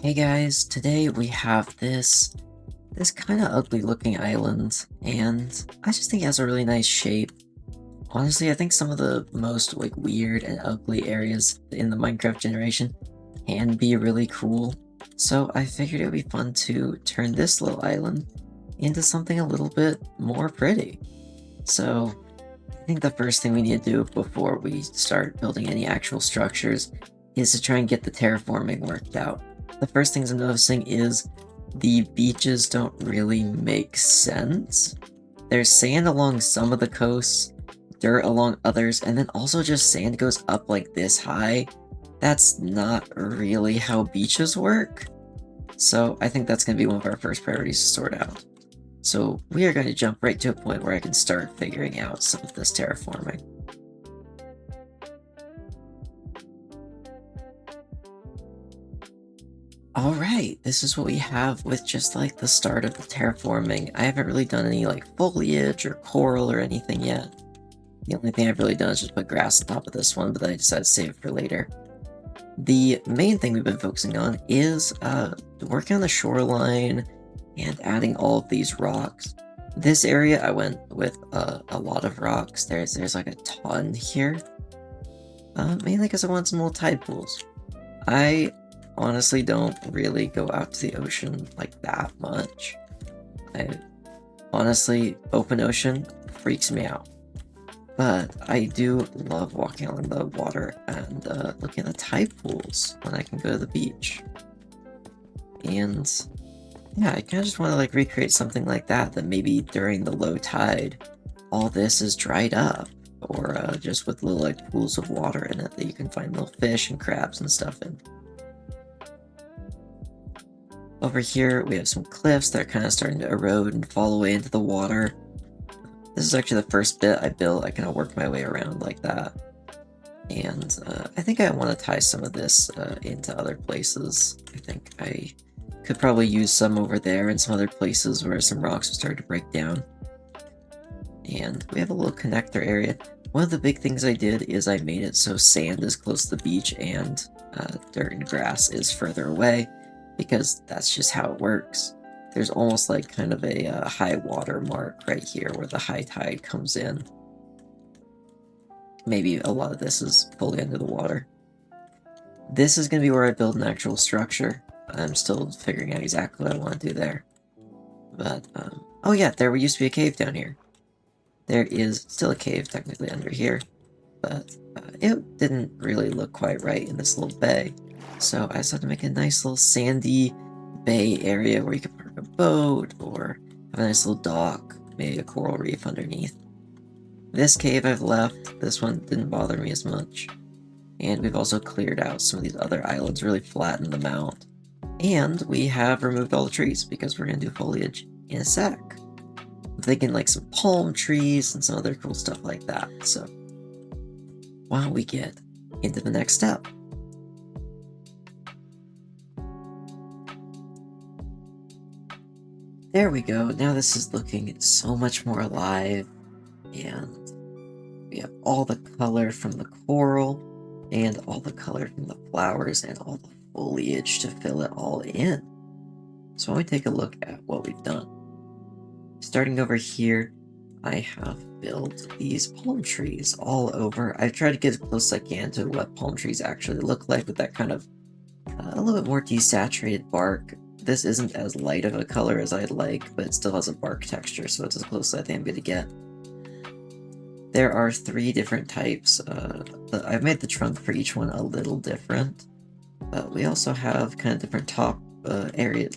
Hey guys, today we have this kind of ugly looking island, and I just think it has a really nice shape. Honestly, I think some of the most weird and ugly areas in the Minecraft generation can be really cool. So I figured it would be fun to turn this little island into something a little bit more pretty. So I think the first thing we need to do before we start building any actual structures is to try and get the terraforming worked out. The first things I'm noticing is the beaches don't really make sense. There's sand along some of the coasts, dirt along others, and then also just sand goes up like this high. That's not really how beaches work. So I think that's going to be one of our first priorities to sort out. So we are going to jump right to a point where I can start figuring out some of this terraforming. Alright, this is what we have with just the start of the terraforming. I haven't really done any foliage or coral or anything yet. The only thing I've really done is just put grass on top of this one, but then I decided to save it for later. The main thing we've been focusing on is working on the shoreline and adding all of these rocks. This area I went with a lot of rocks. There's like a ton here. Mainly because I want some little tide pools. I honestly don't really go out to the ocean like that much. Honestly, open ocean freaks me out. But I do love walking along the water and looking at the tide pools when I can go to the beach. And yeah, I kind of just want to recreate something like that maybe during the low tide, all this is dried up. Or just with little pools of water in it that you can find little fish and crabs and stuff in. Over here, we have some cliffs that are kind of starting to erode and fall away into the water. This is actually the first bit I built. I kind of work my way around like that. And I think I want to tie some of this into other places. I think I could probably use some over there and some other places where some rocks have started to break down. And we have a little connector area. One of the big things I did is I made it so sand is close to the beach and dirt and grass is further away, because that's just how it works. There's almost kind of a high water mark right here where the high tide comes in. Maybe a lot of this is fully under the water. This is going to be where I build an actual structure. I'm still figuring out exactly what I want to do there. But, oh yeah, there used to be a cave down here. There is still a cave technically under here, but it didn't really look quite right in this little bay. So I decided to make a nice little sandy bay area where you could park a boat or have a nice little dock, maybe a coral reef underneath. This cave I've left. This one didn't bother me as much. And we've also cleared out some of these other islands, really flattened them out. And we have removed all the trees because we're going to do foliage in a sec. I'm thinking some palm trees and some other cool stuff like that. So why don't we get into the next step? There we go. Now this is looking so much more alive, and we have all the color from the coral and all the color from the flowers and all the foliage to fill it all in. So when we take a look at what we've done, starting over here, I have built these palm trees all over. I've tried to get as close as I can to what palm trees actually look like with that kind of a little bit more desaturated bark. This isn't as light of a color as I'd like, but it still has a bark texture, so it's as close as I think I'm going to get. There are 3 different types. I've made the trunk for each one a little different, but we also have kind of different top area,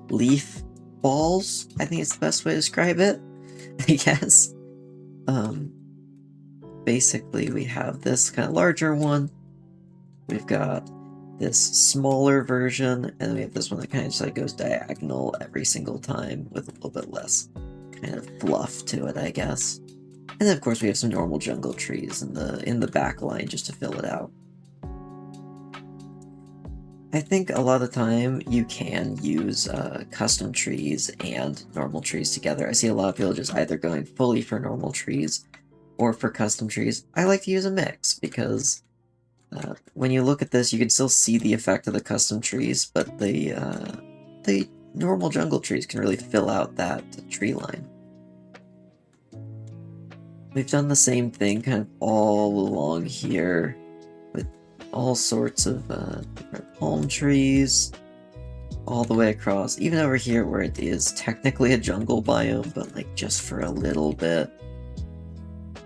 leaf balls, I think it's the best way to describe it, I guess. Basically, we have this kind of larger one. We've got this smaller version, and then we have this one that kind of just goes diagonal every single time with a little bit less kind of fluff to it, I guess. And then of course we have some normal jungle trees in the back line just to fill it out. I think a lot of the time you can use custom trees and normal trees together. I see a lot of people just either going fully for normal trees or for custom trees. I like to use a mix because When you look at this, you can still see the effect of the custom trees, but the normal jungle trees can really fill out that tree line. We've done the same thing kind of all along here with all sorts of different palm trees all the way across, even over here where it is technically a jungle biome, but like just for a little bit.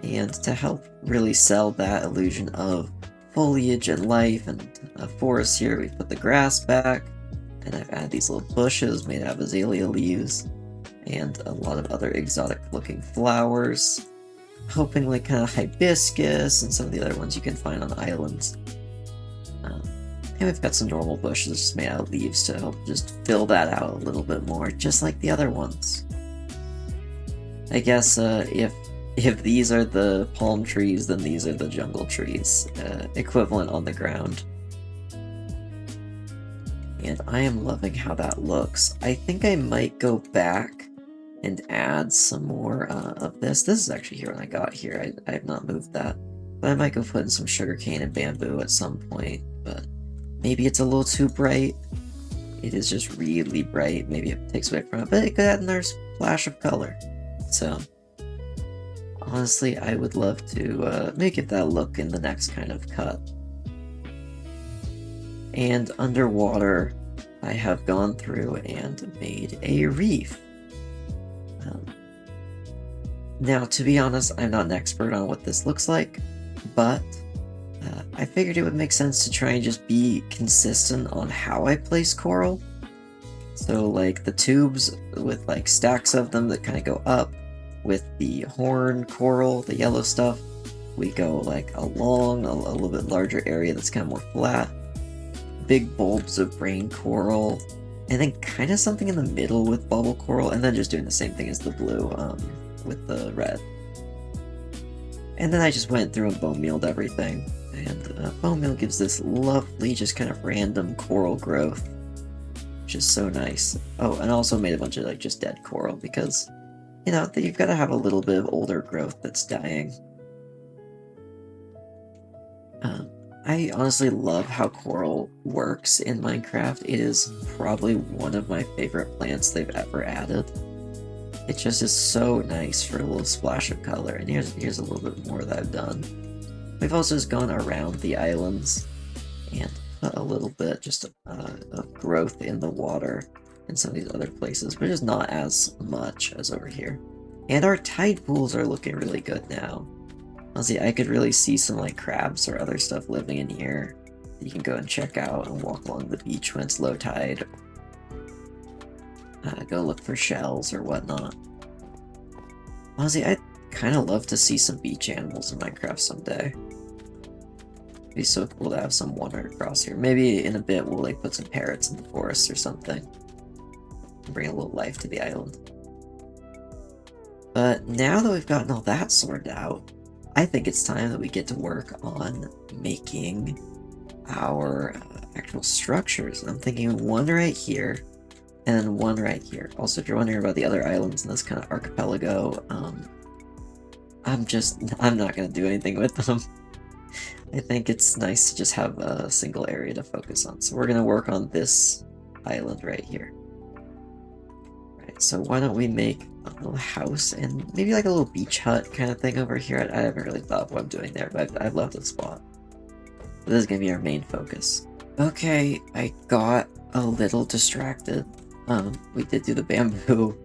And to help really sell that illusion of foliage and life and a forest here, we put the grass back, and I've added these little bushes made out of azalea leaves and a lot of other exotic looking flowers, hoping like kind of hibiscus and some of the other ones you can find on islands. And we've got some normal bushes just made out of leaves to help just fill that out a little bit more, just like the other ones. I guess if these are the palm trees, then these are the jungle trees, equivalent on the ground. And I am loving how that looks. I think I might go back and add some more of this. This is actually here when I got here. I have not moved that. But I might go put in some sugarcane and bamboo at some point, but maybe it's a little too bright. It is just really bright. Maybe it takes away from it, but it could add another splash of color. So, honestly, I would love to make it that look in the next kind of cut. And underwater, I have gone through and made a reef. Now, to be honest, I'm not an expert on what this looks like, but I figured it would make sense to try and just be consistent on how I place coral. So like the tubes with like stacks of them that kind of go up, with the horn coral, the yellow stuff, we go like along a little bit larger area that's kind of more flat. Big bulbs of brain coral, and then kind of something in the middle with bubble coral, and then just doing the same thing as the blue with the red. And then I just went through and bone mealed everything, and bone meal gives this lovely, just kind of random coral growth, which is so nice. Oh, and I also made a bunch of like just dead coral because, you know, you've got to have a little bit of older growth that's dying. I honestly love how coral works in Minecraft. It is probably one of my favorite plants they've ever added. It just is so nice for a little splash of color, and here's a little bit more that I've done. We've also just gone around the islands and put a little bit just of growth in the water in some of these other places, but just not as much as over here. And our tide pools are looking really good now. Honestly, I could really see some like crabs or other stuff living in here. You can go and check out and walk along the beach when it's low tide. Go look for shells or whatnot. Honestly, I'd kind of love to see some beach animals in Minecraft someday. It'd be so cool to have some wandering across here. Maybe in a bit we'll like put some parrots in the forest or something. And bring a little life to the island. But now that we've gotten all that sorted out, I think it's time that we get to work on making our actual structures. I'm thinking one right here, and then one right here. Also, if you're wondering about the other islands in this kind of archipelago, I'm not going to do anything with them. I think it's nice to just have a single area to focus on. So we're going to work on this island right here. Right, so why don't we make a little house and maybe like a little beach hut kind of thing over here. I haven't really thought of what I'm doing there, but I love the spot. But this is going to be our main focus. Okay, I got a little distracted. We did do the bamboo.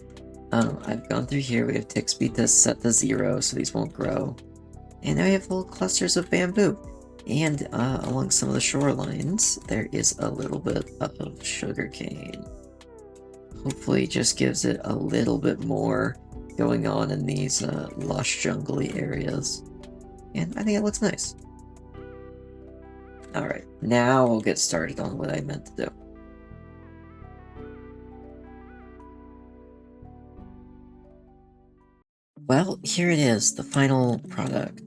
I've gone through here. We have tick speed to set to 0, so these won't grow. And now we have little clusters of bamboo. And along some of the shorelines, there is a little bit of sugarcane. Hopefully it just gives it a little bit more going on in these lush jungly areas. And I think it looks nice. Alright, now we'll get started on what I meant to do. Well, here it is, the final product.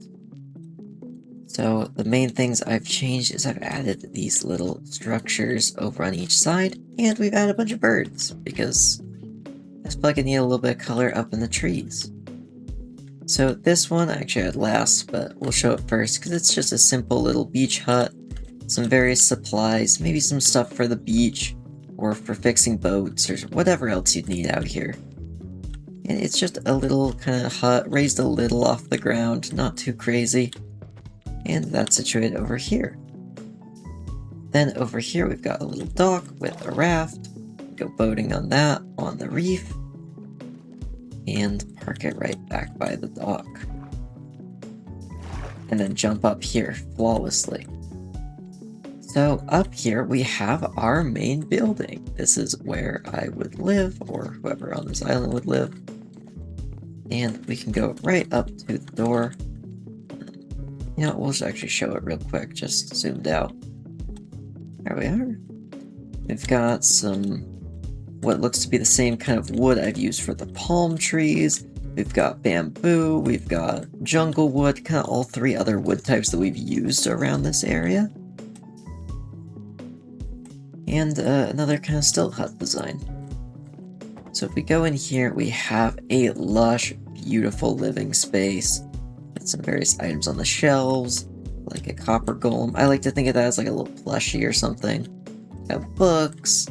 So the main things I've changed is I've added these little structures over on each side, and we've added a bunch of birds, because I just feel like I need a little bit of color up in the trees. So this one I actually had last, but we'll show it first, because it's just a simple little beach hut. some various supplies, maybe some stuff for the beach, or for fixing boats, or whatever else you'd need out here. And it's just a little kind of hut, raised a little off the ground, not too crazy. And that's situated over here. Then over here we've got a little dock with a raft. Go boating on that, on the reef. And park it right back by the dock. And then jump up here flawlessly. So up here we have our main building. This is where I would live, or whoever on this island would live. And we can go right up to the door. You know, we'll just actually show it real quick, just zoomed out. There we are. We've got some, what looks to be the same kind of wood I've used for the palm trees. We've got bamboo, we've got jungle wood, kind of all three other wood types that we've used around this area. And another kind of stilt hut design. So if we go in here, we have a lush, beautiful living space with some various items on the shelves, like a copper golem. I like to think of that as like a little plushie or something. Got books.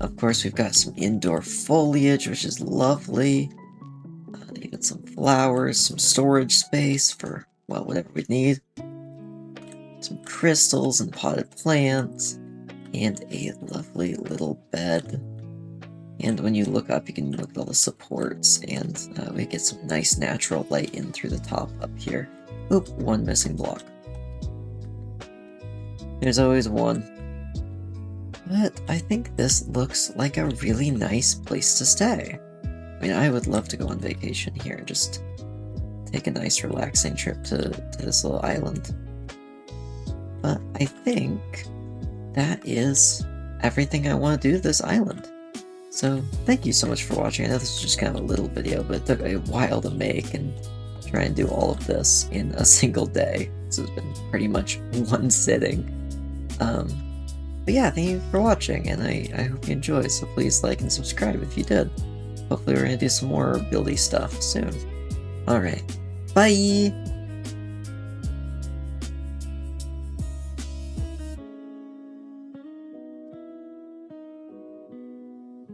Of course, we've got some indoor foliage, which is lovely. Even some flowers, some storage space for, well, whatever we need. Some crystals and potted plants. And a lovely little bed. And when you look up, you can look at all the supports, and we get some nice natural light in through the top up here. Oop, one missing block. There's always one. But I think this looks like a really nice place to stay. I mean, I would love to go on vacation here and just take a nice relaxing trip to this little island. But I think that is everything I want to do to this island. So thank you so much for watching. I know this was just kind of a little video, but it took a while to make and try and do all of this in a single day. This has been pretty much one sitting. But yeah, thank you for watching, and I hope you enjoyed, so please like and subscribe if you did. Hopefully we're going to do some more buildy stuff soon. Alright, bye!